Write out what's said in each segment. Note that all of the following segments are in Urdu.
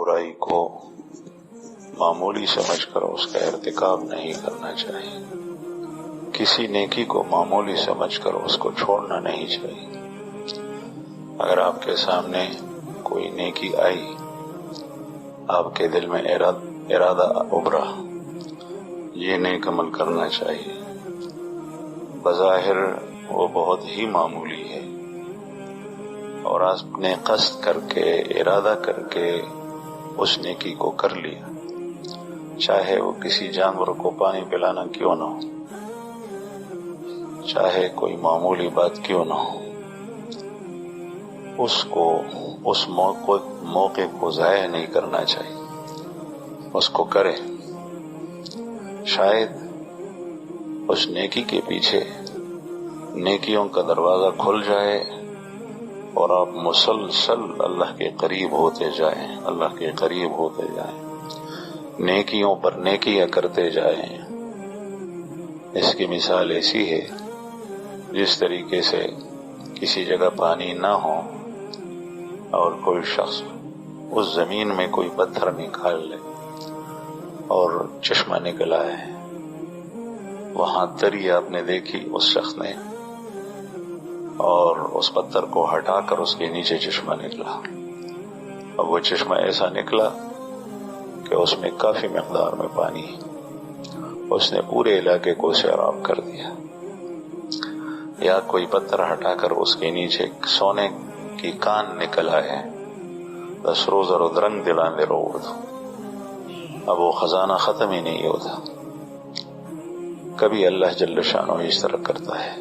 برائی کو معمولی سمجھ کر اس کا ارتکاب نہیں کرنا چاہیے، کسی نیکی کو معمولی سمجھ کر اس کو چھوڑنا نہیں چاہیے۔ اگر آپ کے سامنے کوئی نیکی آئی، آپ کے دل میں ارادہ ابھرا یہ نیک عمل کرنا چاہیے، بظاہر وہ بہت ہی معمولی ہے، اور آپ نے قصد کر کے ارادہ کر کے اس نیکی کو کر لیا، چاہے وہ کسی جانور کو پانی پلانا کیوں نہ ہو، چاہے کوئی معمولی بات کیوں نہ ہو، اس موقع کو ضائع نہیں کرنا چاہیے، اس کو کرے۔ شاید اس نیکی کے پیچھے نیکیوں کا دروازہ کھل جائے اور آپ مسلسل اللہ کے قریب ہوتے جائیں، اللہ کے قریب ہوتے جائیں، نیکیوں پر نیکیاں کرتے جائیں۔ اس کی مثال ایسی ہے جس طریقے سے کسی جگہ پانی نہ ہو اور کوئی شخص اس زمین میں کوئی پتھر نکال لے اور چشمہ نکل آئے، وہاں تری آپ نے دیکھی اس شخص نے، اور اس پتھر کو ہٹا کر اس کے نیچے چشمہ نکلا، اور وہ چشمہ ایسا نکلا کہ اس میں کافی مقدار میں پانی، اس نے پورے علاقے کو سیراب کر دیا۔ یا کوئی پتھر ہٹا کر اس کے نیچے سونے کی کان نکل آئے، دس روز اور رنگ دلانے روڑ دو، اب وہ خزانہ ختم ہی نہیں ہوتا۔ کبھی اللہ جل شانہ اس طرح کرتا ہے،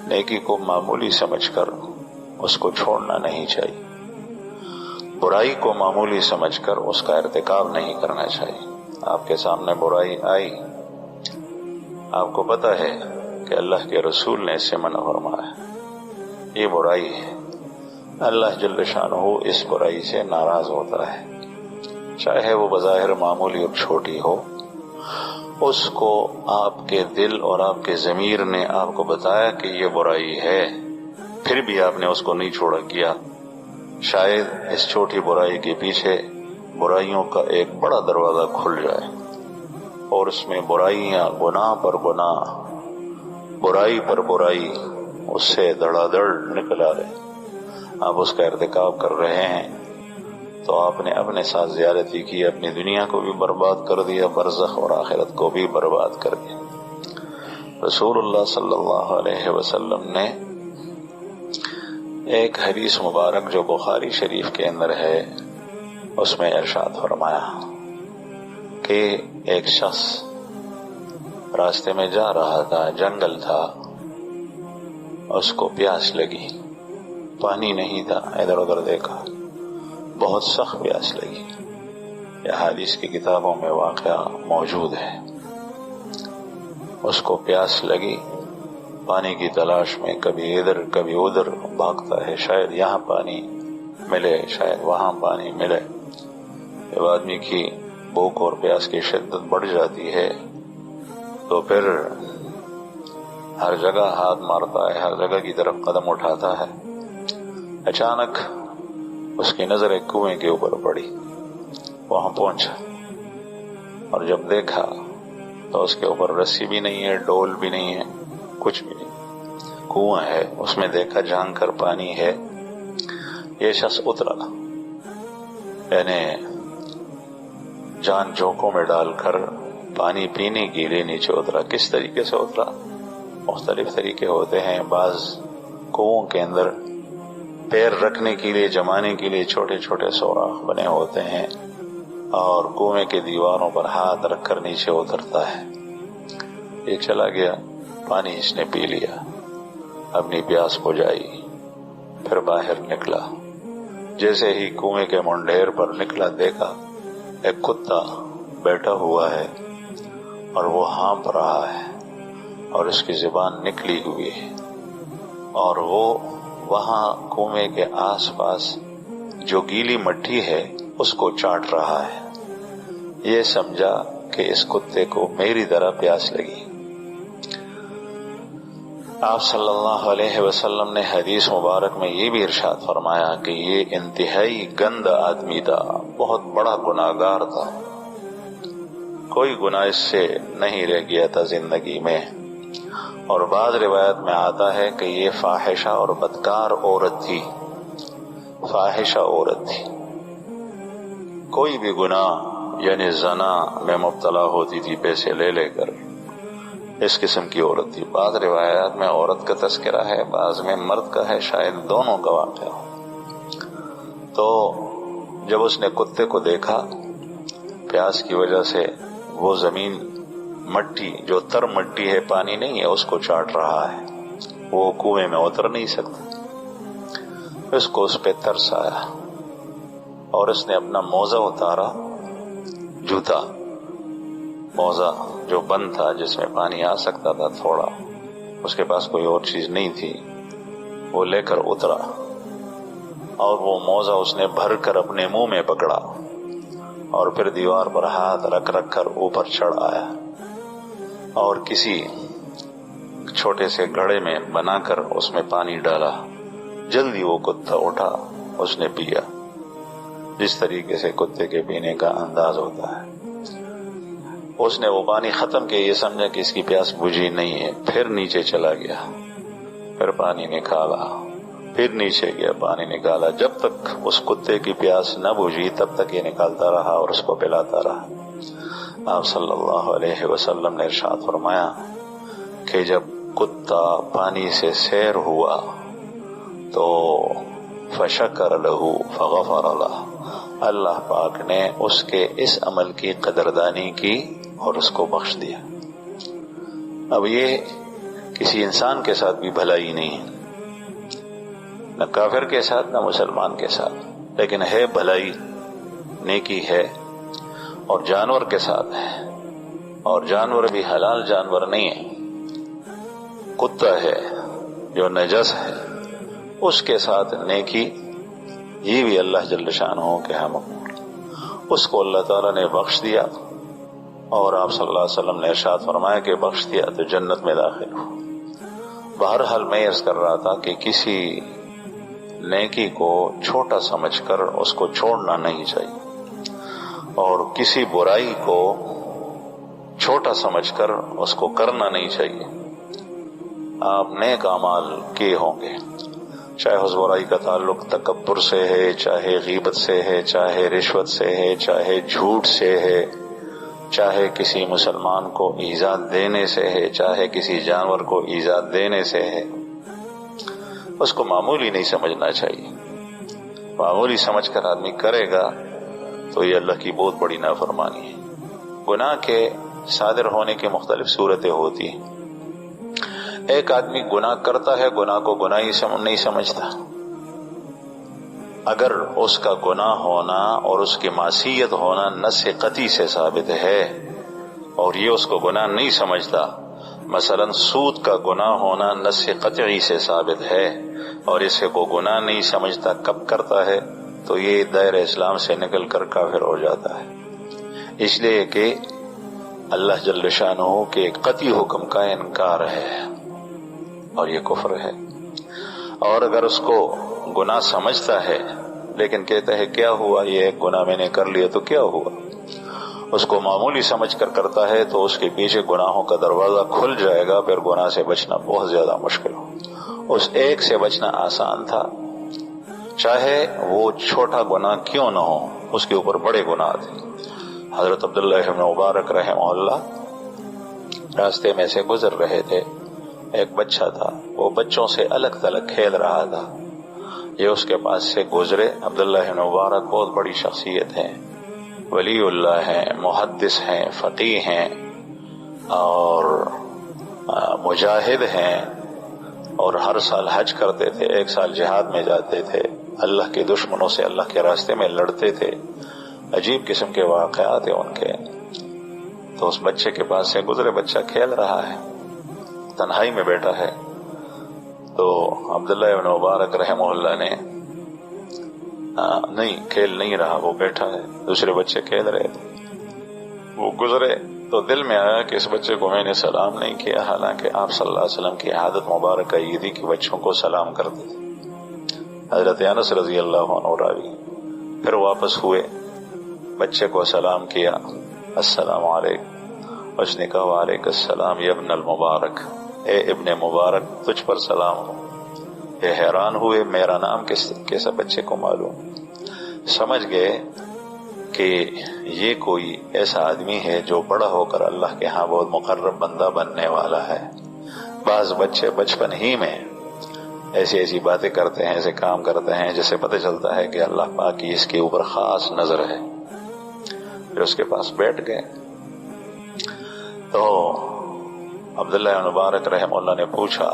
نیکی کو معمولی سمجھ کر اس کو چھوڑنا نہیں چاہیے، برائی کو معمولی سمجھ کر اس کا ارتکاب نہیں کرنا چاہیے۔ آپ کے سامنے برائی آئی، آپ کو پتہ ہے کہ اللہ کے رسول نے اس سے منع فرمایا، یہ برائی ہے، اللہ جل شانہ اس برائی سے ناراض ہوتا ہے، چاہے وہ بظاہر معمولی اور چھوٹی ہو، اس کو آپ کے دل اور آپ کے ضمیر نے آپ کو بتایا کہ یہ برائی ہے، پھر بھی آپ نے اس کو نہیں چھوڑا کیا۔ شاید اس چھوٹی برائی کے پیچھے برائیوں کا ایک بڑا دروازہ کھل جائے، اور اس میں برائیاں گناہ پر گناہ، برائی پر برائی اس سے دڑا دڑ نکل آ رہے، آپ اس کا ارتکاب کر رہے ہیں، تو آپ نے اپنے ساتھ زیادتی کی، اپنی دنیا کو بھی برباد کر دیا، برزخ اور آخرت کو بھی برباد کر دیا۔ رسول اللہ صلی اللہ علیہ وسلم نے ایک حدیث مبارک جو بخاری شریف کے اندر ہے، اس میں ارشاد فرمایا کہ ایک شخص راستے میں جا رہا تھا، جنگل تھا، اس کو پیاس لگی، پانی نہیں تھا، ادھر ادھر دیکھا، بہت سخت پیاس لگی، یہ حدیث کی کتابوں میں واقعہ موجود ہے۔ اس کو پیاس لگی، پانی کی تلاش میں کبھی ادھر کبھی ادھر بھاگتا ہے، شاید یہاں پانی ملے، شاید وہاں پانی ملے۔ جب آدمی کی بھوک اور پیاس کی شدت بڑھ جاتی ہے تو پھر ہر جگہ ہاتھ مارتا ہے، ہر جگہ کی طرف قدم اٹھاتا ہے۔ اچانک اس کی نظر ایک کنویں کے اوپر پڑی، وہاں پہنچا، اور جب دیکھا تو اس کے اوپر رسی بھی نہیں ہے، ڈول بھی نہیں ہے، کچھ بھی نہیں، کنواں ہے، اس میں دیکھا جھانک کر پانی ہے۔ یہ شخص اترا، یعنی جان جوکوں میں ڈال کر پانی پینے کے لیے نیچے اترا۔ کس طریقے سے اترا؟ مختلف طریقے ہوتے ہیں، بعض کنووں کے اندر پیر رکھنے کے لیے، جمانے کے لیے چھوٹے چھوٹے سوراخ بنے ہوتے ہیں، اور کنویں کے دیواروں پر ہاتھ رکھ کر نیچے اترتا ہے۔ یہ چلا گیا، پانی اس نے پی لیا، اپنی پیاس بجھائی، پھر باہر نکلا۔ جیسے ہی کنویں کے منڈیر پر نکلا، دیکھا ایک کتا بیٹھا ہوا ہے اور وہ ہانپ رہا ہے، اور اس کی زبان نکلی ہوئی ہے، اور وہ وہاں کنویں کے آس پاس جو گیلی مٹی ہے اس کو چاٹ رہا ہے۔ یہ سمجھا کہ اس کتے کو میری طرح پیاس لگی۔ آپ صلی اللہ علیہ وسلم نے حدیث مبارک میں یہ بھی ارشاد فرمایا کہ یہ انتہائی گند آدمی تھا، بہت بڑا گناہگار تھا، کوئی گناہ اس سے نہیں رہ گیا تھا زندگی میں۔ اور بعض روایت میں آتا ہے کہ یہ فاحشہ اور بدکار عورت تھی، فاحشہ عورت تھی، کوئی بھی گناہ یعنی زنا میں مبتلا ہوتی تھی پیسے لے لے کر، اس قسم کی عورت تھی۔ بعض روایات میں عورت کا تذکرہ ہے، بعض میں مرد کا ہے، شاید دونوں کا واقعہ ہو۔ تو جب اس نے کتے کو دیکھا، پیاس کی وجہ سے وہ زمین مٹی جو تر مٹی ہے، پانی نہیں ہے، اس کو چاٹ رہا ہے، وہ کنویں میں اتر نہیں سکتا، اس کو اس پہ ترس آیا اور اس نے اپنا موزہ اتارا، جوتا موزہ جو بند تھا جس میں پانی آ سکتا تھا تھوڑا، اس کے پاس کوئی اور چیز نہیں تھی، وہ لے کر اترا اور وہ موزہ اس نے بھر کر اپنے منہ میں پکڑا اور پھر دیوار پر ہاتھ رکھ رکھ کر اوپر چڑھ آیا اور کسی چھوٹے سے گھڑے میں بنا کر اس میں پانی ڈالا۔ جلدی وہ کتا اٹھا، اس نے پیا، جس طریقے سے کتے کے پینے کا انداز ہوتا ہے۔ اس نے وہ پانی ختم کیا، یہ سمجھا کہ اس کی پیاس بجھی نہیں ہے، پھر نیچے چلا گیا، پھر پانی نکالا، پھر نیچے گیا، پانی نکالا، جب تک اس کتے کی پیاس نہ بجھی تب تک یہ نکالتا رہا اور اس کو پلاتا رہا۔ آپ صلی اللہ علیہ وسلم نے ارشاد فرمایا کہ جب کتا پانی سے سیر ہوا تو فشکر لہ فغفر لہ، اللہ پاک نے اس کے اس عمل کی قدردانی کی اور اس کو بخش دیا۔ اب یہ کسی انسان کے ساتھ بھی بھلائی نہیں ہے، نہ کافر کے ساتھ نہ مسلمان کے ساتھ، لیکن ہے بھلائی، نیکی ہے، اور جانور کے ساتھ ہے، اور جانور بھی حلال جانور نہیں ہے، کتا ہے جو نجس ہے، اس کے ساتھ نیکی، یہ بھی اللہ جل شانہ کے ہم، اس کو اللہ تعالیٰ نے بخش دیا، اور آپ صلی اللہ علیہ وسلم نے ارشاد فرمایا کہ بخش دیا تو جنت میں داخل ہو۔ بہرحال میں عرض کر رہا تھا کہ کسی نیکی کو چھوٹا سمجھ کر اس کو چھوڑنا نہیں چاہیے، اور کسی برائی کو چھوٹا سمجھ کر اس کو کرنا نہیں چاہیے۔ آپ نیک اعمال کیے ہوں گے، چاہے اس برائی کا تعلق تکبر سے ہے، چاہے غیبت سے ہے، چاہے رشوت سے ہے، چاہے جھوٹ سے ہے، چاہے کسی مسلمان کو ایذا دینے سے ہے، چاہے کسی جانور کو ایذا دینے سے ہے، اس کو معمولی نہیں سمجھنا چاہیے۔ معمولی سمجھ کر آدمی کرے گا تو یہ اللہ کی بہت بڑی نافرمانی ہے۔ گناہ کے صادر ہونے کی مختلف صورتیں ہوتی ہیں۔ ایک آدمی گناہ کرتا ہے، گناہ کو گناہ ہی نہیں سمجھتا، اگر اس کا گناہ ہونا اور اس کی معصیت ہونا نص قطعی سے ثابت ہے اور یہ اس کو گناہ نہیں سمجھتا، مثلا سود کا گناہ ہونا نص قطعی سے ثابت ہے اور اسے کو گناہ نہیں سمجھتا، کب کرتا ہے تو یہ دائرہ اسلام سے نکل کر کافر ہو جاتا ہے، اس لیے کہ اللہ جل شانہ کے ایک قطعی حکم کا انکار ہے اور یہ کفر ہے۔ اور اگر اس کو گناہ سمجھتا ہے لیکن کہتا ہے کیا ہوا، یہ ایک گناہ میں نے کر لیا تو کیا ہوا، اس کو معمولی سمجھ کر کرتا ہے تو اس کے پیچھے گناہوں کا دروازہ کھل جائے گا، پھر گناہ سے بچنا بہت زیادہ مشکل ہو۔ اس ایک سے بچنا آسان تھا، چاہے وہ چھوٹا گناہ کیوں نہ ہو، اس کے اوپر بڑے گناہ تھے۔ حضرت عبداللہ ابن مبارک رحمہ اللہ راستے میں سے گزر رہے تھے، ایک بچہ تھا، وہ بچوں سے الگ تھلگ کھیل رہا تھا، یہ اس کے پاس سے گزرے۔ عبداللہ ابن مبارک بہت بڑی شخصیت ہے، ولی اللہ ہیں، محدث ہیں، فقیہ ہیں اور مجاہد ہیں، اور ہر سال حج کرتے تھے، ایک سال جہاد میں جاتے تھے، اللہ کے دشمنوں سے اللہ کے راستے میں لڑتے تھے، عجیب قسم کے واقعات ہیں ان کے۔ تو اس بچے کے پاس سے گزرے، بچہ کھیل رہا ہے، تنہائی میں بیٹھا ہے، تو عبداللہ ابن مبارک رحمہ اللہ نے نہیں کھیل نہیں رہا، وہ بیٹھا ہے، دوسرے بچے کھیل رہے تھے، وہ گزرے تو دل میں آیا کہ اس بچے کو میں نے سلام نہیں کیا، حالانکہ آپ صلی اللہ علیہ وسلم کی عادت مبارکہ یہ تھی کہ بچوں کو سلام کرتے تھے۔ حضرت انس رضی اللہ عنہ راوی پھر واپس ہوئے، بچے کو سلام کیا، السلام علیکم۔ اس نے کہا وعلیکم السلام یا ابن المبارک، اے ابن مبارک تجھ پر سلام ہو۔ یہ حیران ہوئے میرا نام کیسا بچے کو معلوم، سمجھ گئے کہ یہ کوئی ایسا آدمی ہے جو بڑا ہو کر اللہ کے ہاں بہت مقرب بندہ بننے والا ہے۔ بعض بچے بچپن ہی میں ایسی باتیں کرتے ہیں، ایسے کام کرتے ہیں جس سے پتہ چلتا ہے کہ اللہ پاک کی اس کے اوپر خاص نظر ہے۔ پھر اس کے پاس بیٹھ گئے تو عبداللہ بن مبارک رحمہ اللہ نے پوچھا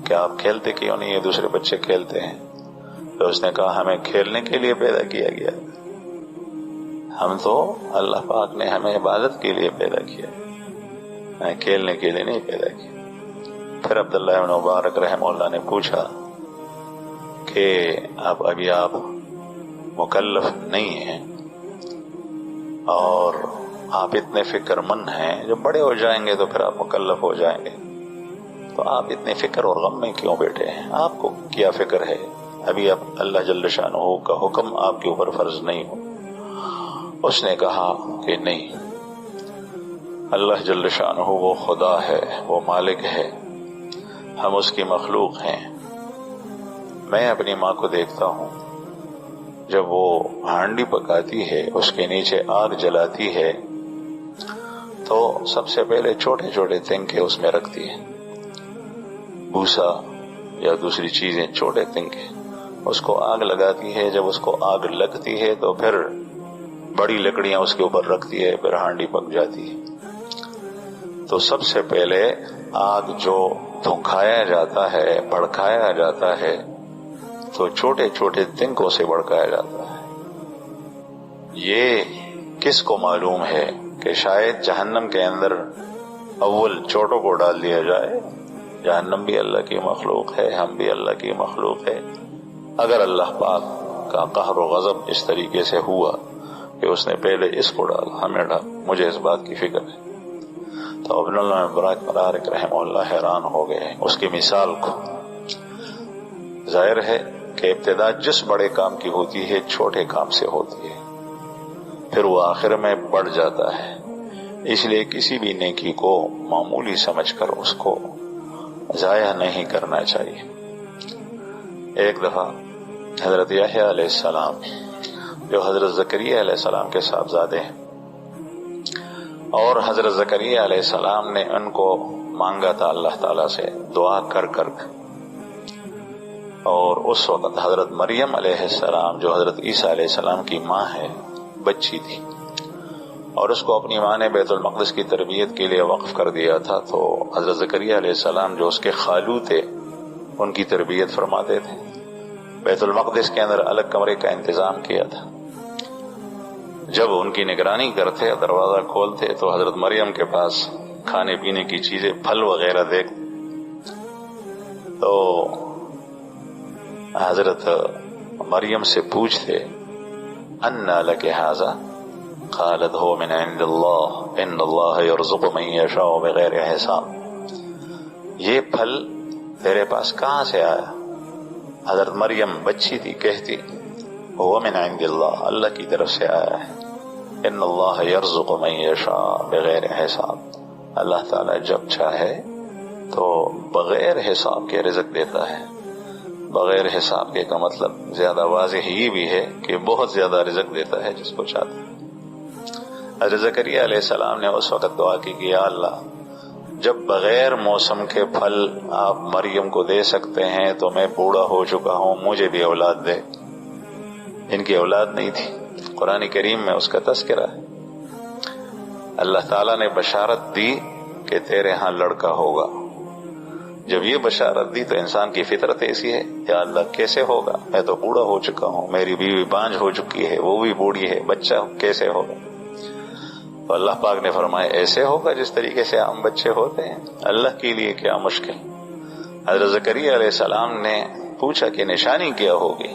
کہ آپ کھیلتے کیوں نہیں، یہ دوسرے بچے کھیلتے ہیں؟ تو اس نے کہا ہمیں کھیلنے کے لیے پیدا کیا گیا، ہم تو اللہ پاک نے ہمیں عبادت کے لیے پیدا کیا، ہمیں کھیلنے کے لیے نہیں پیدا کیا۔ پھر عبداللہ بن مبارک رحمہ اللہ نے پوچھا کہ ابھی آپ مکلف نہیں ہیں اور آپ اتنے فکر مند ہیں، جب بڑے ہو جائیں گے تو پھر آپ مکلف ہو جائیں گے، تو آپ اتنے فکر اور غم میں کیوں بیٹھے ہیں؟ آپ کو کیا فکر ہے؟ ابھی اب اللہ جل شانہ کا حکم آپ کے اوپر فرض نہیں ہو۔ اس نے کہا کہ نہیں، اللہ جل شانہ وہ خدا ہے، وہ مالک ہے، ہم اس کی مخلوق ہیں۔ میں اپنی ماں کو دیکھتا ہوں، جب وہ ہانڈی پکاتی ہے، اس کے نیچے آگ جلاتی ہے تو سب سے پہلے چھوٹے چھوٹے تنکے اس میں رکھتی ہے، بھوسا یا دوسری چیزیں، چھوٹے تنکے، اس کو آگ لگاتی ہے۔ جب اس کو آگ لگتی ہے تو پھر بڑی لکڑیاں اس کے اوپر رکھتی ہے، پھر ہانڈی پک جاتی ہے۔ تو سب سے پہلے آگ جو دھنکایا جاتا ہے، بھڑکایا جاتا ہے، تو چھوٹے چھوٹے تنکوں سے بھڑکایا جاتا ہے۔ یہ کس کو معلوم ہے کہ شاید جہنم کے اندر اول چھوٹوں کو ڈال دیا جائے؟ جہنم بھی اللہ کی مخلوق ہے، ہم بھی اللہ کی مخلوق ہے۔ اگر اللہ پاک کا قہر و غضب اس طریقے سے ہوا کہ اس نے پہلے اس کو ڈالا، ہمیں ڈال، مجھے اس بات کی فکر ہے۔ تو عبداللہ بن مبارک رحمہ اللہ حیران ہو گئے اس کی مثال کو۔ ظاہر ہے کہ ابتدا جس بڑے کام کی ہوتی ہے چھوٹے کام سے ہوتی ہے، پھر وہ آخر میں بڑھ جاتا ہے۔ اس لیے کسی بھی نیکی کو معمولی سمجھ کر اس کو ضائع نہیں کرنا چاہیے۔ ایک دفعہ حضرت یحییٰ علیہ السلام جو حضرت زکریا علیہ السلام کے صاحبزادے ہیں، اور حضرت زکریا علیہ السلام نے ان کو مانگا تھا اللہ تعالیٰ سے دعا کر کر، اور اس وقت حضرت مریم علیہ السلام جو حضرت عیسیٰ علیہ السلام کی ماں ہے بچی تھی، اور اس کو اپنی ماں نے بیت المقدس کی تربیت کے لیے وقف کر دیا تھا۔ تو حضرت زکریا علیہ السلام جو اس کے خالو تھے ان کی تربیت فرماتے تھے، بیت المقدس کے اندر الگ کمرے کا انتظام کیا تھا۔ جب ان کی نگرانی کرتے، دروازہ کھولتے تو حضرت مریم کے پاس کھانے پینے کی چیزیں، پھل وغیرہ دیکھ، تو حضرت مریم سے پوچھتے انا لک ھذا، قالت هو من عند اللہ ان اللہ یرزق من یشاء بغیر حساب۔ یہ پھل تیرے پاس کہاں سے آیا؟ حضرت مریم بچی تھی، کہتی هو من عند اللہ، اللہ کی طرف سے آیا ہے، ان اللہ یرزق من یشاء بغیر حساب، اللہ تعالیٰ جب چاہے تو بغیر حساب کے رزق دیتا ہے۔ بغیر حساب کے کا مطلب زیادہ واضح یہ بھی ہے کہ بہت زیادہ رزق دیتا ہے جس کو چاہتا ہے۔ حضرت زکریا علیہ السلام نے اس وقت دعا کی کہ یا اللہ، جب بغیر موسم کے پھل آپ مریم کو دے سکتے ہیں تو میں بوڑھا ہو چکا ہوں، مجھے بھی اولاد دے۔ ان کی اولاد نہیں تھی، قرآن کریم میں اس کا تذکرہ ہے۔ اللہ تعالیٰ نے بشارت دی کہ تیرے ہاں لڑکا ہوگا۔ جب یہ بشارت دی تو انسان کی فطرت ایسی ہے، یا اللہ کیسے ہوگا، میں تو بوڑھا ہو چکا ہوں، میری بیوی بانجھ ہو چکی ہے، وہ بھی بوڑھی ہے، بچہ کیسے ہوگا؟ تو اللہ پاک نے فرمایا ایسے ہوگا جس طریقے سے عام بچے ہوتے ہیں، اللہ کے لیے کیا مشکل۔ حضرت زکریا علیہ السلام نے پوچھا کہ نشانی کیا ہوگی؟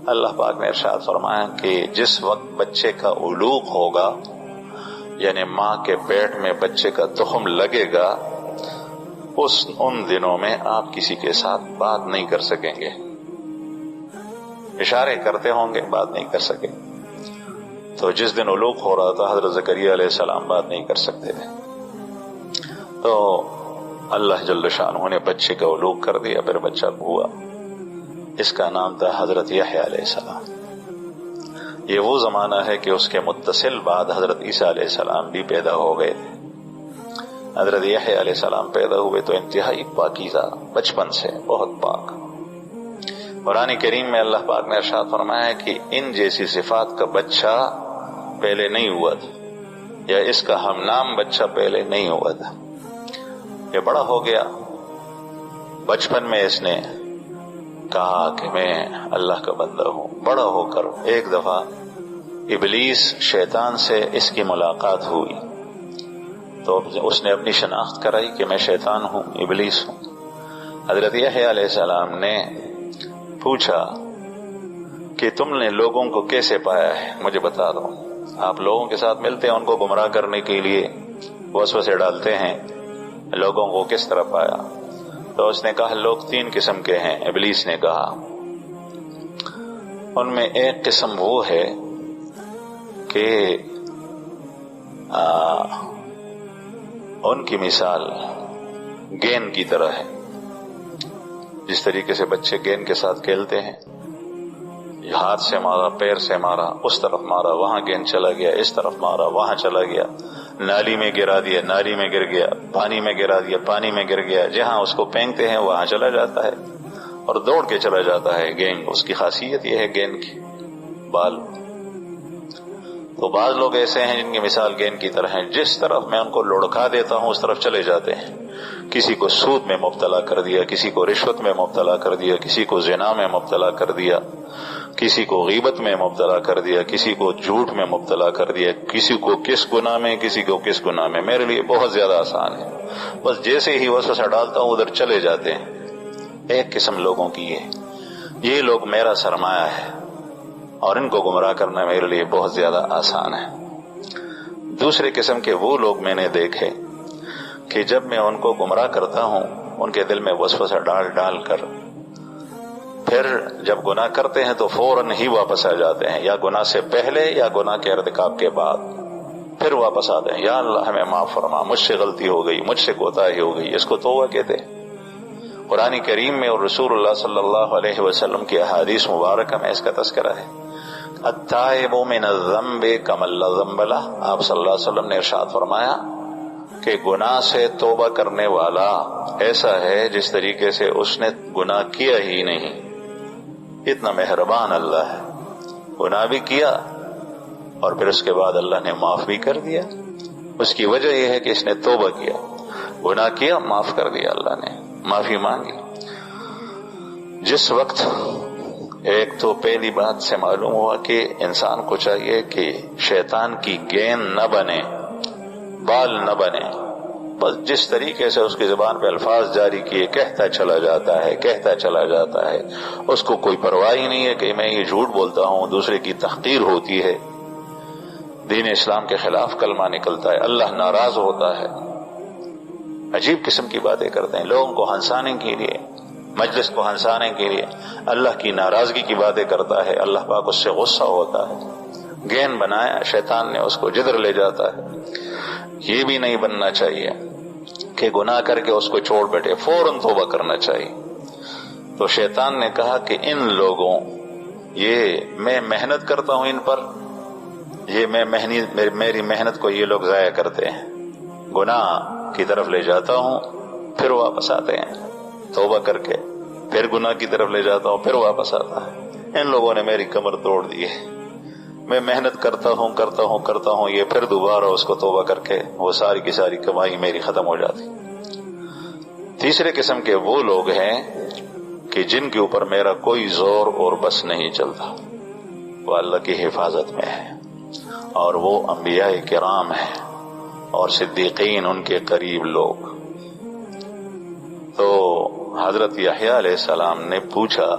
اللہ پاک نے ارشاد فرمایا کہ جس وقت بچے کا علوق ہوگا یعنی ماں کے پیٹ میں بچے کا تخم لگے گا، ان دنوں میں آپ کسی کے ساتھ بات نہیں کر سکیں گے، اشارے کرتے ہوں گے، بات نہیں کر سکیں۔ تو جس دن علوق ہو رہا تھا حضرت زکریا علیہ السلام بات نہیں کر سکتے تھے، تو اللہ جل شانہ نے بچے کا علوق کر دیا، پھر بچہ ہوا، اس کا نام تھا حضرت یحییٰ علیہ السلام۔ یہ وہ زمانہ ہے کہ اس کے متصل بعد حضرت عیسیٰ علیہ السلام بھی پیدا ہو گئے تھے۔ حضرت یحییٰ علیہ السلام پیدا ہوئے تو انتہائی پاکیزہ، بچپن سے بہت پاک۔ قرآن کریم میں اللہ پاک نے ارشاد فرمایا ہے کہ ان جیسی صفات کا بچہ پہلے نہیں ہوا تھا، یا اس کا ہم نام بچہ پہلے نہیں ہوا تھا۔ یہ بڑا ہو گیا، بچپن میں اس نے کہا کہ میں اللہ کا بندہ ہوں۔ بڑا ہو کر ایک دفعہ ابلیس شیطان سے اس کی ملاقات ہوئی، تو اس نے اپنی شناخت کرائی کہ میں شیطان ہوں، ابلیس ہوں۔ حضرت یحییٰ علیہ السلام نے پوچھا کہ تم نے لوگوں کو کیسے پایا ہے، مجھے بتا دو۔ آپ لوگوں کے ساتھ ملتے ہیں، ان کو گمراہ کرنے کے لیے وسوسے ڈالتے ہیں، لوگوں کو کس طرح پایا؟ تو اس نے کہا لوگ 3 قسم کے ہیں۔ ابلیس نے کہا ان میں ایک قسم وہ ہے کہ ان کی مثال گیند کی طرح ہے، جس طریقے سے بچے گیند کے ساتھ کھیلتے ہیں، ہاتھ سے مارا، پیر سے مارا، اس طرف مارا، وہاں گیند چلا گیا، اس طرف مارا، وہاں چلا گیا، نالی میں گرا دیا، نالی میں گر گیا، پانی میں گرا دیا، پانی میں گر گیا، جہاں اس کو پھینکتے ہیں وہاں چلا جاتا ہے اور دوڑ کے چلا جاتا ہے گیند۔ اس کی خاصیت یہ ہے گیند کی بال۔ تو بعض لوگ ایسے ہیں جن کی مثال گیند کی طرح ہیں، جس طرف میں ان کو لڑکا دیتا ہوں اس طرف چلے جاتے ہیں۔ کسی کو سود میں مبتلا کر دیا، کسی کو رشوت میں مبتلا کر دیا، کسی کو زنا میں مبتلا کر دیا، کسی کو غیبت میں مبتلا کر دیا، کسی کو جھوٹ میں مبتلا کر دیا، کسی کو کس گناہ میں، کسی کو کس گناہ میں۔ میرے لیے بہت زیادہ آسان ہے، بس جیسے ہی وسوسہ ڈالتا ہوں ادھر چلے جاتے ہیں۔ ایک قسم لوگوں کی یہ لوگ میرا سرمایہ ہے اور ان کو گمراہ کرنا میرے لیے بہت زیادہ آسان ہے۔ دوسرے قسم کے وہ لوگ میں نے دیکھے کہ جب میں ان کو گمراہ کرتا ہوں ان کے دل میں وسوسہ ڈال کر، پھر جب گناہ کرتے ہیں تو فوراً ہی واپس آ جاتے ہیں، یا گناہ سے پہلے یا گناہ کے ارتکاب کے بعد، پھر واپس آتے ہیں، یا اللہ ہمیں معاف فرما، مجھ سے غلطی ہو گئی، مجھ سے کوتاہی ہو گئی۔ اس کو توبہ کہتے ہیں۔ قرآن کریم میں اور رسول اللہ صلی اللہ علیہ وسلم کی احادیث مبارکہ میں اس کا تذکرہ ہے۔ التائب من الذنب کمن لا ذنب لہ، آپ صلی اللہ علیہ وسلم نے ارشاد فرمایا کہ گناہ سے توبہ کرنے والا ایسا ہے جس طریقے سے اس نے گناہ کیا ہی نہیں۔ اتنا مہربان اللہ ہے، گناہ بھی کیا اور پھر اس کے بعد اللہ نے معاف بھی کر دیا۔ اس کی وجہ یہ ہے کہ اس نے توبہ کیا، گناہ کیا، معاف کر دیا، اللہ نے معافی مانگی۔ جس وقت ایک تو پہلی بات سے معلوم ہوا کہ انسان کو چاہیے کہ شیطان کی گیند نہ بنے، بال نہ بنے، بس جس طریقے سے اس کی زبان پہ الفاظ جاری کیے کہتا چلا جاتا ہے، کہتا چلا جاتا ہے، اس کو کوئی پرواہ ہی نہیں ہے کہ میں یہ جھوٹ بولتا ہوں، دوسرے کی تحقیر ہوتی ہے، دین اسلام کے خلاف کلمہ نکلتا ہے، اللہ ناراض ہوتا ہے، عجیب قسم کی باتیں کرتے ہیں لوگوں کو ہنسانے کے لیے، مجلس کو ہنسانے کے لیے، اللہ کی ناراضگی کی باتیں کرتا ہے، اللہ پاک اس سے غصہ ہوتا ہے، گیند بنایا شیطان نے، اس کو جدھر لے جاتا ہے۔ یہ بھی نہیں بننا چاہیے کہ گناہ کر کے اس کو چھوڑ بیٹھے، فوراً توبہ کرنا چاہیے۔ تو شیطان نے کہا کہ ان لوگوں، یہ میں محنت کرتا ہوں ان پر، یہ میری محنت کو یہ لوگ ضائع کرتے ہیں، گناہ کی طرف لے جاتا ہوں پھر واپس آتے ہیں، توبہ کر کے پھر گناہ کی طرف لے جاتا ہوں پھر واپس آتا ہے۔ ان لوگوں نے میری کمر توڑ دی ہے، میں محنت کرتا ہوں یہ پھر دوبارہ اس کو توبہ کر کے وہ ساری کی ساری کمائی میری ختم ہو جاتی۔ تیسرے قسم کے وہ لوگ ہیں کہ جن کے اوپر میرا کوئی زور اور بس نہیں چلتا، وہ اللہ کی حفاظت میں ہے، اور وہ انبیاء کرام ہیں اور صدیقین، ان کے قریب لوگ۔ تو حضرت یحییٰ علیہ السلام نے پوچھا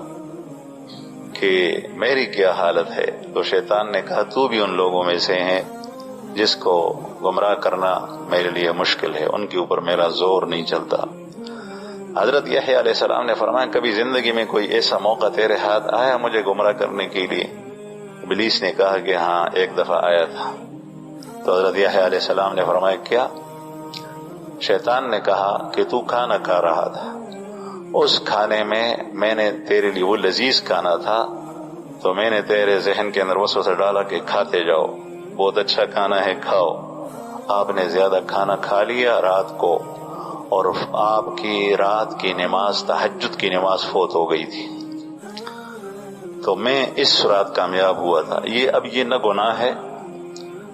کہ میری کیا حالت ہے؟ تو شیطان نے کہا تو بھی ان لوگوں میں سے ہیں جس کو گمراہ کرنا میرے لیے مشکل ہے، ان کے اوپر میرا زور نہیں چلتا۔ حضرت یحییٰ علیہ السلام نے فرمایا کبھی زندگی میں کوئی ایسا موقع تیرے ہاتھ آیا مجھے گمراہ کرنے کے لیے؟ ابلیس نے کہا کہ ہاں ایک دفعہ آیا تھا۔ تو حضرت یحییٰ علیہ السلام نے فرمایا کیا؟ شیطان نے کہا کہ تو کھانا کھا رہا تھا، اس کھانے میں نے تیرے لیے وہ لذیذ کھانا تھا تو میں نے تیرے ذہن کے اندر وسوسہ ڈالا کہ کھاتے جاؤ، بہت اچھا کھانا ہے کھاؤ۔ آپ نے زیادہ کھانا کھا لیا رات کو، اور آپ کی رات کی نماز تہجد کی نماز فوت ہو گئی تھی۔ تو میں اس رات کامیاب ہوا تھا۔ اب یہ نہ گناہ ہے،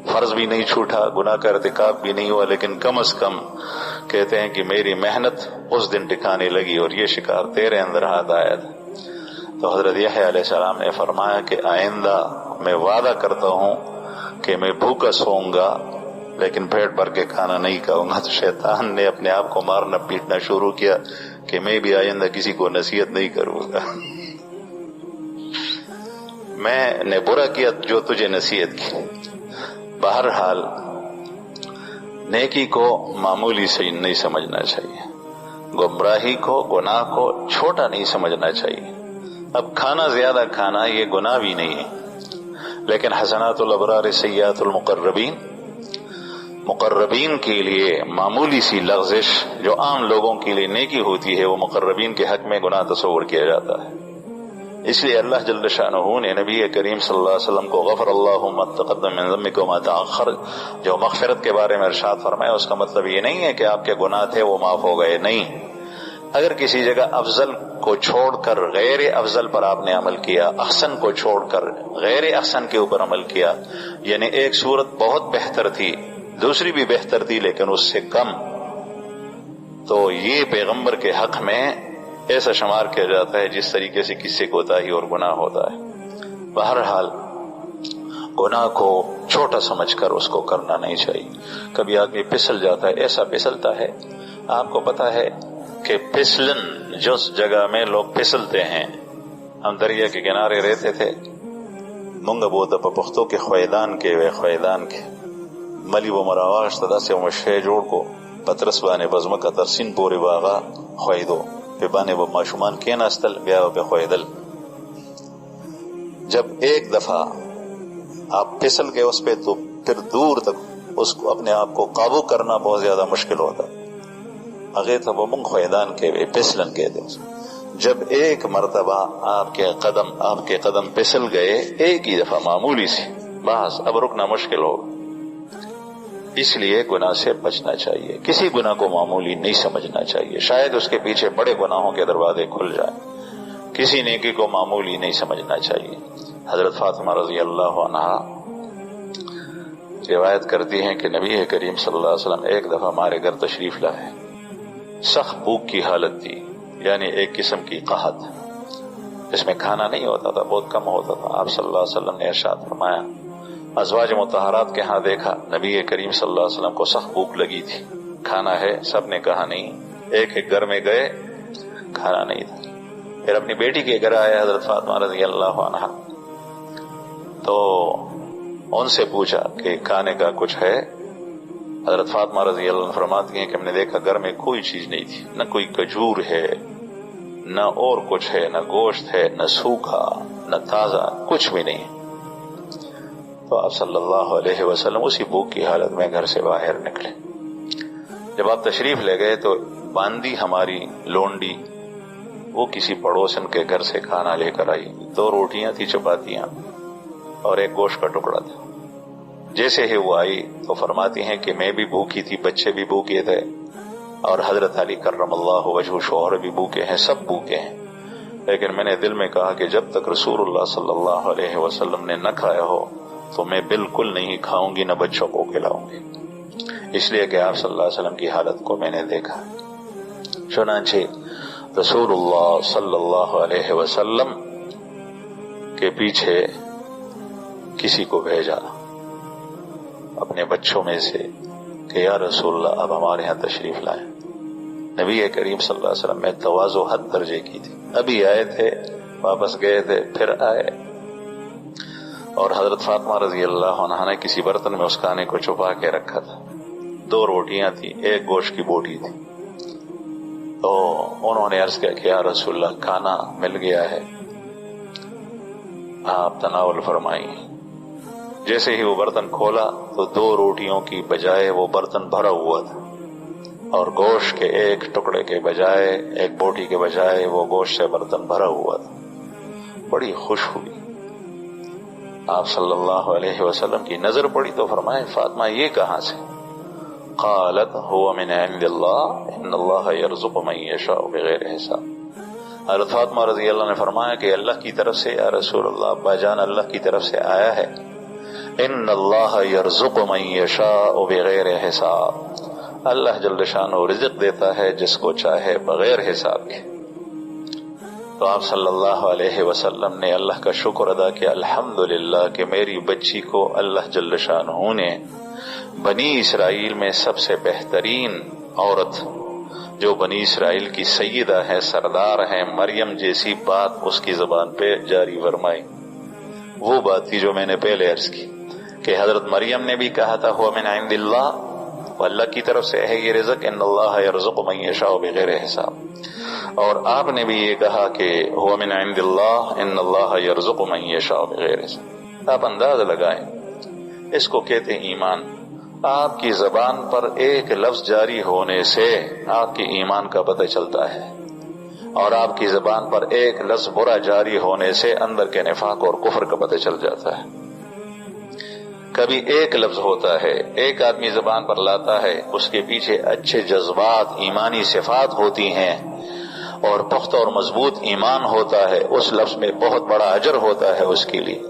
فرض بھی نہیں چھوٹا، گناہ کا ارتکاب بھی نہیں ہوا، لیکن کم از کم کہتے ہیں کہ میری محنت اس دن ٹکانے لگی اور یہ شکار تیرے اندر ہاتھ آیا تھا۔ تو حضرت یحییٰ علیہ السلام نے فرمایا کہ آئندہ میں وعدہ کرتا ہوں کہ میں بھوکا سوؤں گا لیکن پیٹ بھر کے کھانا نہیں کھاؤں گا۔ تو شیطان نے اپنے آپ کو مارنا پیٹنا شروع کیا کہ میں بھی آئندہ کسی کو نصیحت نہیں کروں گا۔ میں نے برا کیا جو تجھے نصیحت کی۔ بہرحال نیکی کو معمولی سے نہیں سمجھنا چاہیے، گمراہی کو گناہ کو چھوٹا نہیں سمجھنا چاہیے۔ اب کھانا زیادہ کھانا یہ گناہ بھی نہیں ہے، لیکن حسنات الابرار سیئات المقربین، مقربین کے لیے معمولی سی لغزش جو عام لوگوں کے لیے نیکی ہوتی ہے وہ مقربین کے حق میں گناہ تصور کیا جاتا ہے۔ اس لیے اللہ جل شانہ نے نبی کریم صلی اللہ علیہ وسلم کو غفر اللہ ما تقدم من ذنبک وما تأخر جو مغفرت کے بارے میں ارشاد فرمایا، اس کا مطلب یہ نہیں ہے کہ آپ کے گناہ تھے وہ معاف ہو گئے، نہیں۔ اگر کسی جگہ افضل کو چھوڑ کر غیر افضل پر آپ نے عمل کیا، احسن کو چھوڑ کر غیر احسن کے اوپر عمل کیا، یعنی ایک صورت بہت بہتر تھی دوسری بھی بہتر تھی لیکن اس سے کم، تو یہ پیغمبر کے حق میں ایسا شمار کیا جاتا ہے جس طریقے سے کسی کوتاہی اور گناہ ہوتا ہے۔ بہرحال گناہ کو چھوٹا سمجھ کر اس کو کرنا نہیں چاہیے۔ کبھی آدمی پھسل جاتا ہے، ایسا پھسلتا ہے، آپ کو پتا ہے کہ پھسلن جس جگہ میں لوگ پھسلتے ہیں، ہم دریا کے کنارے رہتے تھے، منگا بوتا پختوں کے خویدان کے ملی و مراواش تدا سے مشے جوڑ کو پترس بانے بزم کا ترسین پورے باغا خویدو پہ بانے و معشومان کے ناستل بیا پہ خویدل۔ جب ایک دفعہ آپ پھسل گئے اس پہ تو پھر دور تک اس کو اپنے آپ کو قابو کرنا بہت زیادہ مشکل ہوتا۔ اگے تھا وہ منگ خویدان کے پھسلن کہتے ہیں۔ جب ایک مرتبہ آپ کے قدم پھسل گئے ایک ہی دفعہ معمولی سی، بس اب رکنا مشکل ہوگا۔ اس لیے گناہ سے بچنا چاہیے، کسی گناہ کو معمولی نہیں سمجھنا چاہیے، شاید اس کے پیچھے بڑے گناہوں کے دروازے کھل جائیں، کسی نیکی کو معمولی نہیں سمجھنا چاہیے۔ حضرت فاطمہ رضی اللہ عنہا روایت کرتی ہیں کہ نبی کریم صلی اللہ علیہ وسلم ایک دفعہ ہمارے گھر تشریف لائے، سخت بھوک کی حالت تھی، یعنی ایک قسم کی قحط، اس میں کھانا نہیں ہوتا تھا، بہت کم ہوتا تھا۔ آپ صلی اللہ علیہ وسلم نے ارشاد فرمایا، ازواج مطہرات کے ہاں دیکھا، نبی کریم صلی اللہ علیہ وسلم کو سخت بھوک لگی تھی، کھانا ہے؟ سب نے کہا نہیں۔ ایک ایک گھر میں گئے، کھانا نہیں تھا۔ پھر اپنی بیٹی کے گھر آئے حضرت فاطمہ رضی اللہ عنہا، تو ان سے پوچھا کہ کھانے کا کچھ ہے؟ حضرت فاطمہ رضی اللہ عنہ فرماتی ہیں کہ ہم نے دیکھا گھر میں کوئی چیز نہیں تھی، نہ کوئی کھجور ہے، نہ اور کچھ ہے، نہ گوشت ہے، نہ سوکھا، نہ تازہ، کچھ بھی نہیں۔ تو آپ صلی اللہ علیہ وسلم اسی بھوک کی حالت میں گھر سے باہر نکلے۔ جب آپ تشریف لے گئے تو باندی ہماری لونڈی وہ کسی پڑوسن کے گھر سے کھانا لے کر آئی، 2 روٹیاں تھی، چپاتیاں اور ایک گوشت کا ٹکڑا تھا۔ جیسے ہی وہ آئی تو فرماتی ہیں کہ میں بھی بھوکی تھی، بچے بھی بھوکے تھے، اور حضرت علی کرم اللہ وجہہ شوہر بھی بھوکے ہیں، سب بھوکے ہیں، لیکن میں نے دل میں کہا کہ جب تک رسول اللہ صلی اللہ علیہ وسلم نے نہ کھایا ہو تو میں بالکل نہیں کھاؤں گی، نہ بچوں کو کھلاؤں گی، اس لیے کہ آپ صلی اللہ علیہ وسلم کی حالت کو میں نے دیکھا۔ چنانچہ رسول اللہ صلی اللہ علیہ وسلم کے پیچھے کسی کو بھیجا اپنے بچوں میں سے کہ یا رسول اللہ اب ہمارے ہاں تشریف لائیں۔ نبی کریم صلی اللہ علیہ وسلم میں تواضع حد درجے کی تھی، ابھی آئے تھے، واپس گئے تھے، پھر آئے، اور حضرت فاطمہ رضی اللہ عنہا نے کسی برتن میں اس کھانے کو چھپا کے رکھا تھا. 2 روٹیاں تھیں، ایک گوشت کی بوٹی تھی. تو انہوں نے عرض کیا کہ یا رسول اللہ کھانا مل گیا ہے، آپ تناول فرمائیں. جیسے ہی وہ برتن کھولا تو 2 روٹیوں کی بجائے وہ برتن بھرا ہوا تھا، اور گوشت کے ایک ٹکڑے کے بجائے، ایک بوٹی کے بجائے وہ گوشت سے برتن بھرا ہوا تھا. بڑی خوش ہوئی. آپ صلی اللہ علیہ وسلم کی نظر پڑی تو فرمائے فاطمہ یہ کہاں سے؟ قالت هو من عند اللہ ان اللہ یرزق من یشاء بغیر حساب. حضرت فاطمہ رضی اللہ نے فرمایا کہ اللہ کی طرف سے، یا رسول اللہ ابا جان اللہ کی طرف سے آیا ہے، ان اللہ یرزق من یشاء بغیر حساب، اللہ جل شانہ رزق دیتا ہے جس کو چاہے بغیر حساب کے. تو آپ صلی اللہ علیہ وسلم نے اللہ کا شکر ادا کیا، الحمدللہ کہ میری بچی کو اللہ جل شانہ نے بنی اسرائیل میں سب سے بہترین عورت جو بنی اسرائیل کی سیدہ ہے، سردار ہے، مریم جیسی بات اس کی زبان پہ جاری فرمائی. وہ بات تھی جو میں نے پہلے عرض کی کہ حضرت مریم نے بھی کہا تھا ہوا من عند اللہ، اللہ کی طرف سے ہے یہ رزق، ان اللہ یرزق من یشاء بغیر حساب. اور آپ نے بھی یہ کہا کہ ہوا من عند اللہ ان اللہ یرزق من یشاء بغیر حساب. آپ انداز لگائیں، اس کو کہتے ہیں ایمان. آپ کی زبان پر ایک لفظ جاری ہونے سے آپ کی ایمان کا پتہ چلتا ہے، اور آپ کی زبان پر ایک لفظ برا جاری ہونے سے اندر کے نفاق اور کفر کا پتہ چل جاتا ہے. کبھی ایک لفظ ہوتا ہے، ایک آدمی زبان پر لاتا ہے، اس کے پیچھے اچھے جذبات، ایمانی صفات ہوتی ہیں، اور پختہ اور مضبوط ایمان ہوتا ہے، اس لفظ میں بہت بڑا اجر ہوتا ہے اس کے لیے.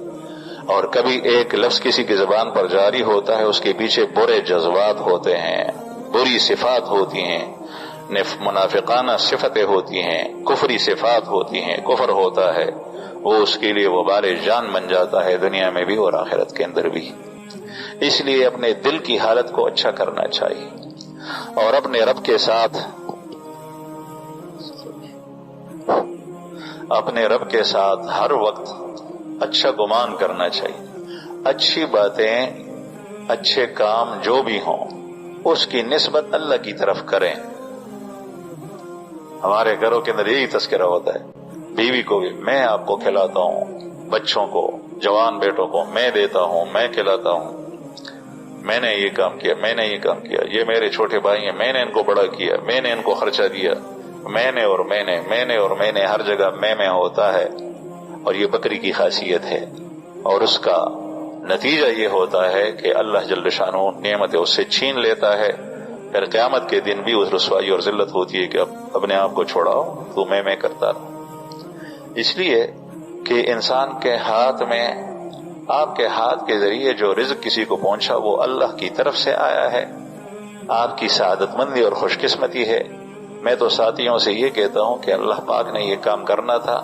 اور کبھی ایک لفظ کسی کی زبان پر جاری ہوتا ہے، اس کے پیچھے برے جذبات ہوتے ہیں، بری صفات ہوتی ہیں، منافقانہ صفتیں ہوتی ہیں، کفری صفات ہوتی ہیں، کفر ہوتا ہے، وہ اس کے لیے وبال جان بن جاتا ہے، دنیا میں بھی اور آخرت کے اندر بھی. اس لیے اپنے دل کی حالت کو اچھا کرنا چاہیے، اور اپنے رب کے ساتھ ہر وقت اچھا گمان کرنا چاہیے. اچھی باتیں، اچھے کام جو بھی ہوں اس کی نسبت اللہ کی طرف کریں. ہمارے گھروں کے اندر یہی تذکرہ ہوتا ہے، بیوی کو بھی میں آپ کو کھلاتا ہوں، بچوں کو، جوان بیٹوں کو میں دیتا ہوں، میں کھلاتا ہوں، میں نے یہ کام کیا، میں نے یہ کام کیا، یہ میرے چھوٹے بھائی ہیں، میں نے ان کو بڑا کیا، میں نے ان کو خرچہ دیا، میں نے اور میں نے ہر جگہ میں ہوتا ہے. اور یہ بکری کی خاصیت ہے، اور اس کا نتیجہ یہ ہوتا ہے کہ اللہ جل شانہ نعمت اس سے چھین لیتا ہے. پھر قیامت کے دن بھی اس رسوائی اور ذلت ہوتی ہے کہ اب اپنے آپ کو چھوڑاؤ، تو میں کرتا رہا. اس لیے کہ انسان کے ہاتھ میں، آپ کے ہاتھ کے ذریعے جو رزق کسی کو پہنچا وہ اللہ کی طرف سے آیا ہے، آپ کی سعادت مندی اور خوش قسمتی ہے. میں تو ساتھیوں سے یہ کہتا ہوں کہ اللہ پاک نے یہ کام کرنا تھا،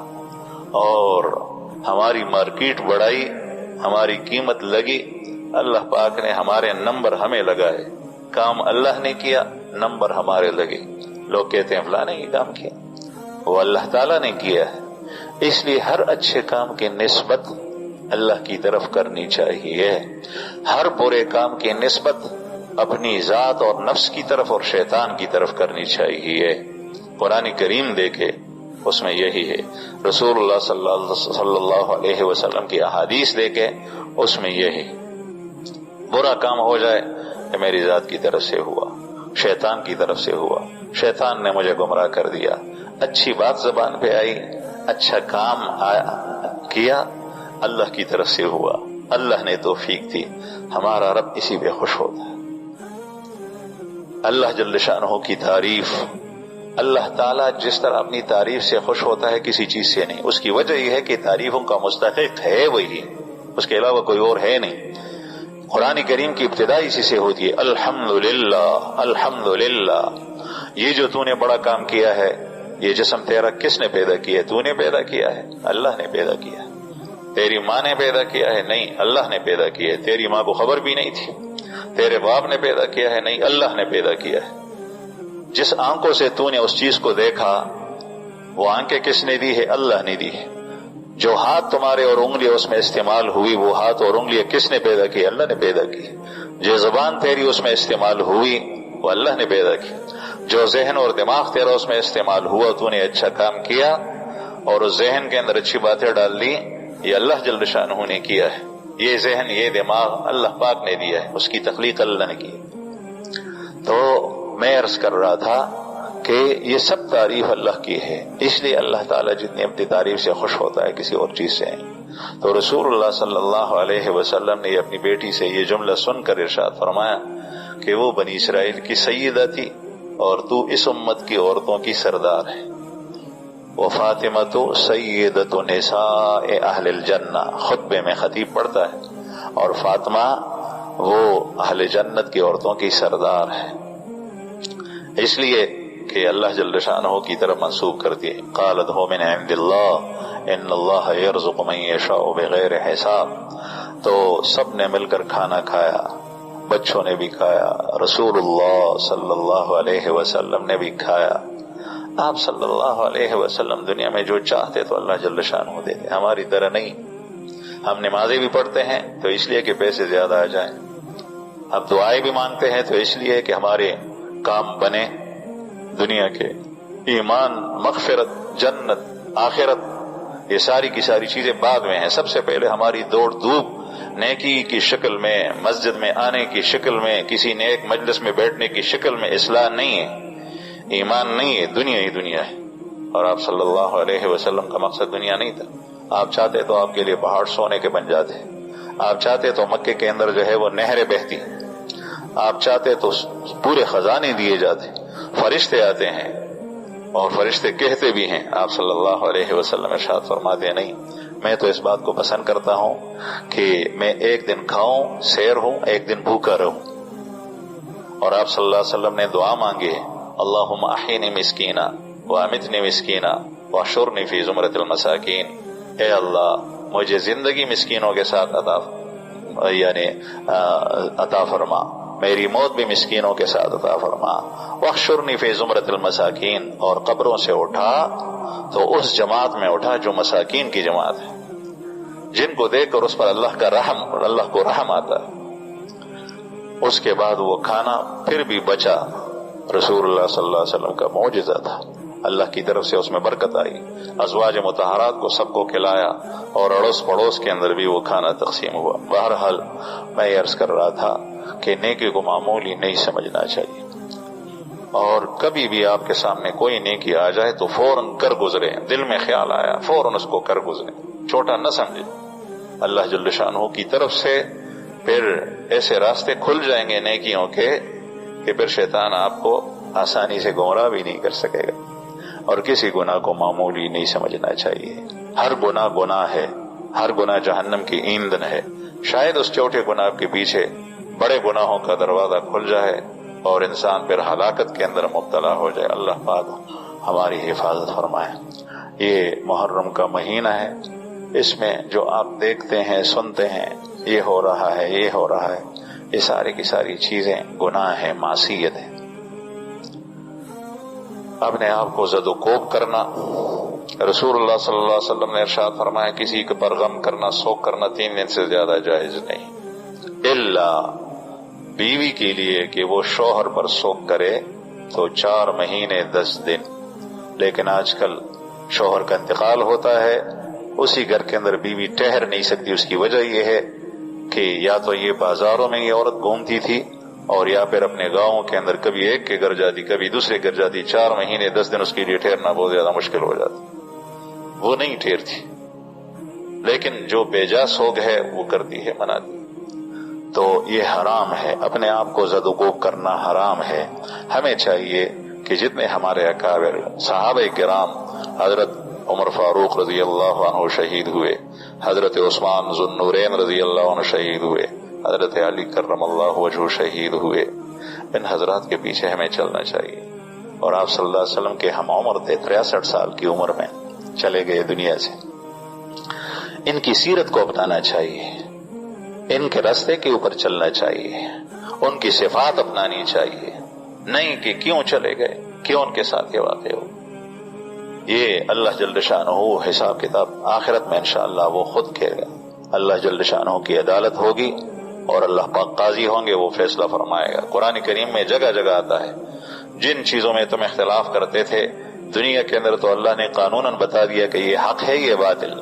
اور ہماری مارکیٹ بڑھائی، ہماری قیمت لگی، اللہ پاک نے ہمارے نمبر ہمیں لگائے. کام اللہ نے کیا، نمبر ہمارے لگے. لوگ کہتے ہیں فلاں نے یہ کام کیا، وہ اللہ تعالیٰ نے کیا ہے. اس لیے ہر اچھے کام کی نسبت اللہ کی طرف کرنی چاہیے، ہر برے کام کی نسبت اپنی ذات اور نفس کی طرف اور شیطان کی طرف کرنی چاہیے. قرآن کریم دیکھے، اس میں یہی ہے. رسول اللہ صلی اللہ علیہ وسلم کی احادیث دیکھے، اس میں یہی. برا کام ہو جائے کہ میری ذات کی طرف سے ہوا، شیطان کی طرف سے ہوا، شیطان نے مجھے گمراہ کر دیا. اچھی بات زبان پہ آئی، اچھا کام کیا، اللہ کی طرف سے ہوا، اللہ نے توفیق دی. ہمارا رب اسی پہ خوش ہوتا ہے. اللہ جل شانہ کی تعریف، اللہ تعالیٰ جس طرح اپنی تعریف سے خوش ہوتا ہے کسی چیز سے نہیں. اس کی وجہ یہ ہے کہ تعریفوں کا مستحق ہے وہی، اس کے علاوہ کوئی اور ہے نہیں. قرآن کریم کی ابتدا اسی سے ہوتی ہے، الحمدللہ الحمدللہ. یہ جو تو نے بڑا کام کیا ہے، یہ جسم تیرا کس نے پیدا کیا ہے؟ تو نے پیدا کیا ہے، اللہ نے پیدا کیا ہے. تیری ماں نے پیدا کیا ہے؟ نہیں، اللہ نے پیدا کیا ہے. تیری ماں کو خبر بھی نہیں تھی. تیرے باپ نے پیدا کیا ہے؟ نہیں، اللہ نے پیدا کیا ہے. جس آنکھوں سے تو نے اس چیز کو دیکھا، وہ آنکھیں کس نے دی ہے؟ اللہ نے دی ہے. جو ہاتھ تمہارے اور انگلیاں اس میں استعمال ہوئی وہ ہاتھ اور انگلیاں کس نے پیدا کی؟ اللہ نے پیدا کی. جو زبان تیری اس میں استعمال ہوئی وہ اللہ نے پیدا کی. جو ذہن اور دماغ تیرا اس میں استعمال ہوا تو نے اچھا کام کیا اور اس ذہن کے اندر اچھی باتیں ڈال دی، یہ اللہ جل شانہ نے کیا ہے. یہ ذہن یہ دماغ اللہ پاک نے دیا ہے، اس کی تخلیق اللہ نے کی. تو میں عرض کر رہا تھا کہ یہ سب تعریف اللہ کی ہے، اس لیے اللہ تعالیٰ جتنی اپنی تعریف سے خوش ہوتا ہے کسی اور چیز سے. تو رسول اللہ صلی اللہ علیہ وسلم نے اپنی بیٹی سے یہ جملہ سن کر ارشاد فرمایا کہ وہ بنی اسرائیل کی سیدہ تھی اور تو اس امت کی عورتوں کی سردار ہے. وفاطمۃ سیدۃ نساء اہل الجنہ، خطبے میں خطیب پڑھتا ہے، اور فاطمہ وہ اہل جنت کی عورتوں کی سردار ہے، اس لیے کہ اللہ جل شانہ کی طرف منسوب کرتی ہے. قالت هو من عند اللہ ان اللہ یرزق من یشاء بغیر حساب. تو سب نے مل کر کھانا کھایا، بچوں نے بھی کھایا، رسول اللہ صلی اللہ علیہ وسلم نے بھی کھایا. آپ صلی اللہ علیہ وسلم دنیا میں جو چاہتے تو اللہ جل شانہ دیتے، ہماری طرح نہیں. ہم نمازیں بھی پڑھتے ہیں تو اس لیے کہ پیسے زیادہ آ جائیں، اب دعائیں بھی مانگتے ہیں تو اس لیے کہ ہمارے کام بنے دنیا کے، ایمان، مغفرت، جنت، آخرت، یہ ساری کی ساری چیزیں بعد میں ہیں. سب سے پہلے ہماری دوڑ دھوپ نیکی کی شکل میں، مسجد میں آنے کی شکل میں، کسی نیک مجلس میں بیٹھنے کی شکل میں اصلاح نہیں ہے، ایمان نہیں ہے، دنیا ہی دنیا ہے. اور آپ صلی اللہ علیہ وسلم کا مقصد دنیا نہیں تھا. آپ چاہتے تو آپ کے لیے پہاڑ سونے کے بن جاتے، آپ چاہتے تو مکے کے اندر جو ہے وہ نہریں بہتی، آپ چاہتے تو پورے خزانے دیے جاتے. فرشتے آتے ہیں اور فرشتے کہتے بھی ہیں، آپ صلی اللہ علیہ وسلم ارشاد فرماتے ہیں نہیں، میں تو اس بات کو پسند کرتا ہوں کہ میں ایک دن کھاؤں سیر ہوں، ایک دن بھوکا رہوں. اور آپ صلی اللہ علیہ وسلم نے دعا مانگی ہے، اللہم احینی مسکینا وامتنی مسکینا واحشرنی فی زمرۃ المساکین. اے اللہ مجھے زندگی مسکینوں کے ساتھ عطا فرما، میری موت بھی مسکینوں کے ساتھ عطا فرما. واحشرنی فی زمرۃ المساکین، اور قبروں سے اٹھا تو اس جماعت میں اٹھا جو مساکین کی جماعت ہے، جن کو دیکھ کر اس پر اللہ کو رحم آتا ہے. اس کے بعد وہ کھانا پھر بھی بچا، رسول اللہ صلی اللہ علیہ وسلم کا معجزہ تھا، اللہ کی طرف سے اس میں برکت آئی. ازواج مطہرات کو سب کو کھلایا اور اڑوس پڑوس کے اندر بھی وہ کھانا تقسیم ہوا. بہرحال میں یہ عرض کر رہا تھا کہ نیکی کو معمولی نہیں سمجھنا چاہیے، اور کبھی بھی آپ کے سامنے کوئی نیکی آ جائے تو فوراً کر گزرے. دل میں خیال آیا فوراً اس کو کر گزرے، چھوٹا نہ سمجھے. اللہ جل شانہ کی طرف سے پھر ایسے راستے کھل جائیں گے نیکیوں کے کہ پھر شیطان آپ کو آسانی سے گمراہ بھی نہیں کر سکے گا. اور کسی گناہ کو معمولی نہیں سمجھنا چاہیے. ہر گناہ گناہ ہے، ہر گناہ جہنم کی ایندھن ہے. شاید اس چھوٹے گناہ کے پیچھے بڑے گناہوں کا دروازہ کھل جائے اور انسان پھر ہلاکت کے اندر مبتلا ہو جائے. اللہ پاک ہماری حفاظت فرمائے. یہ محرم کا مہینہ ہے، اس میں جو آپ دیکھتے ہیں سنتے ہیں یہ ہو رہا ہے یہ ہو رہا ہے، یہ ساری کی ساری چیزیں گناہ ہیں، معصیت ہے. اپنے آپ کو زد و کوب کرنا، رسول اللہ صلی اللہ علیہ وسلم نے ارشاد فرمایا کسی کے پر غم کرنا، سوگ کرنا 3 دن سے زیادہ جائز نہیں، الا بیوی کے لیے کہ وہ شوہر پر سوگ کرے تو 4 مہینے 10 دن. لیکن آج کل شوہر کا انتقال ہوتا ہے، اسی گھر کے اندر بیوی ٹھہر نہیں سکتی. اس کی وجہ یہ ہے کہ یا تو یہ بازاروں میں یہ عورت گھومتی تھی اور یا پھر اپنے گاؤں کے اندر کبھی ایک کے گھر جاتی کبھی دوسرے گھر جاتی. 4 مہینے 10 دن اس کے لیے ٹھہرنا بہت زیادہ مشکل ہو جاتا. وہ نہیں ٹھہرتی، لیکن جو بے جا سوگ ہے وہ کرتی ہے، مناتی. تو یہ حرام ہے، اپنے آپ کو زد و کوب کرنا حرام ہے. ہمیں چاہیے کہ جتنے ہمارے اکابر صحابہ کرام، حضرت عمر فاروق رضی اللہ عنہ شہید ہوئے، حضرت عثمان ذو النورین رضی اللہ عنہ شہید ہوئے، حضرت علی کرم اللہ وجہہ شہید ہوئے، ان حضرات کے پیچھے ہمیں چلنا چاہیے. اور آپ صلی اللہ علیہ وسلم کے ہم عمر تھے، 63 سال کی عمر میں چلے گئے دنیا سے. ان کی سیرت کو اپنانا چاہیے، ان کے راستے کے اوپر چلنا چاہیے، ان کی صفات اپنانی چاہیے، نہیں کہ کیوں چلے گئے، کیوں ان کے ساتھ یہ واقع ہو. یہ اللہ جل شانہ حساب کتاب آخرت میں انشاءاللہ وہ خود کرے گا. اللہ جل شانہ کی عدالت ہوگی اور اللہ پاک قاضی ہوں گے، وہ فیصلہ فرمائے گا. قرآن کریم میں جگہ جگہ آتا ہے جن چیزوں میں تم اختلاف کرتے تھے دنیا کے اندر تو اللہ نے قانوناً بتا دیا کہ یہ حق ہے، یہ باطل،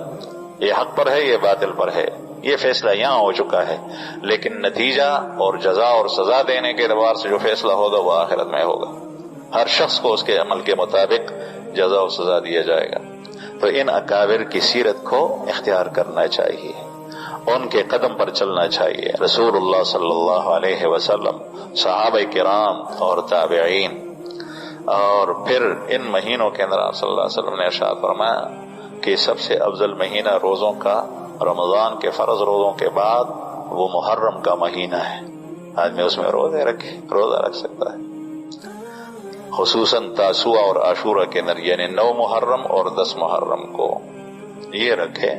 یہ حق پر ہے، یہ باطل پر ہے. یہ فیصلہ یہاں ہو چکا ہے، لیکن نتیجہ اور جزا اور سزا دینے کے اعتبار سے جو فیصلہ ہوگا وہ آخرت میں ہوگا. ہر شخص کو اس کے عمل کے مطابق جزا و سزا دیا جائے گا. تو ان اکابر کی سیرت کو اختیار کرنا چاہیے، ان کے قدم پر چلنا چاہیے. رسول اللہ صلی اللہ علیہ وسلم، صحابہ کرام اور تابعین، اور پھر ان مہینوں کے اندر آپ صلی اللہ علیہ وسلم نے ارشاد فرمایا کہ سب سے افضل مہینہ روزوں کا رمضان کے فرض روزوں کے بعد وہ محرم کا مہینہ ہے. آدمی اس میں روزہ رکھ سکتا ہے، خصوصاً تاسوعہ اور عاشورہ کے اندر، یعنی 9 محرم اور 10 محرم کو یہ رکھے.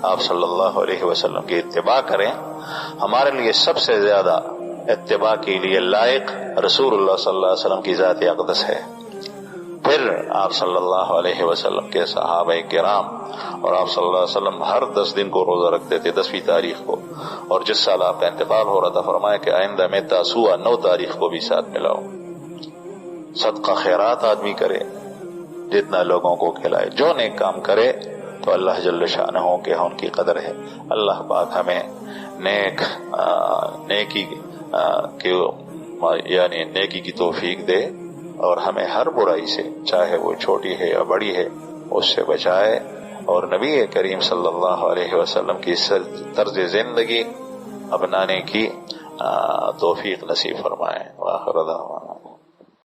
آپ صلی اللہ علیہ وسلم کی اتباع کریں. ہمارے لیے سب سے زیادہ اتباع کے لیے لائق رسول اللہ صلی اللہ علیہ وسلم کی ذات اقدس ہے، پھر آپ صلی اللہ علیہ وسلم کے صحابہ کرام، اور آپ صلی اللہ علیہ وسلم ہر 10 دن کو روزہ رکھتے تھے، 10ویں تاریخ کو. اور جس سال آپ کا انتقال ہو رہا تھا فرمایا کہ آئندہ میں تاسوعہ 9 تاریخ کو بھی ساتھ ملاؤ. صدقہ خیرات آدمی کرے، جتنا لوگوں کو کھلائے، جو نیک کام کرے تو اللہ جل شانہ کے ان کی قدر ہے. اللہ پاک ہمیں نیکی کی توفیق دے اور ہمیں ہر برائی سے، چاہے وہ چھوٹی ہے یا بڑی ہے، اس سے بچائے، اور نبی کریم صلی اللہ علیہ وسلم کی طرز زندگی اپنانے کی توفیق نصیب فرمائے. وآخر دعوانا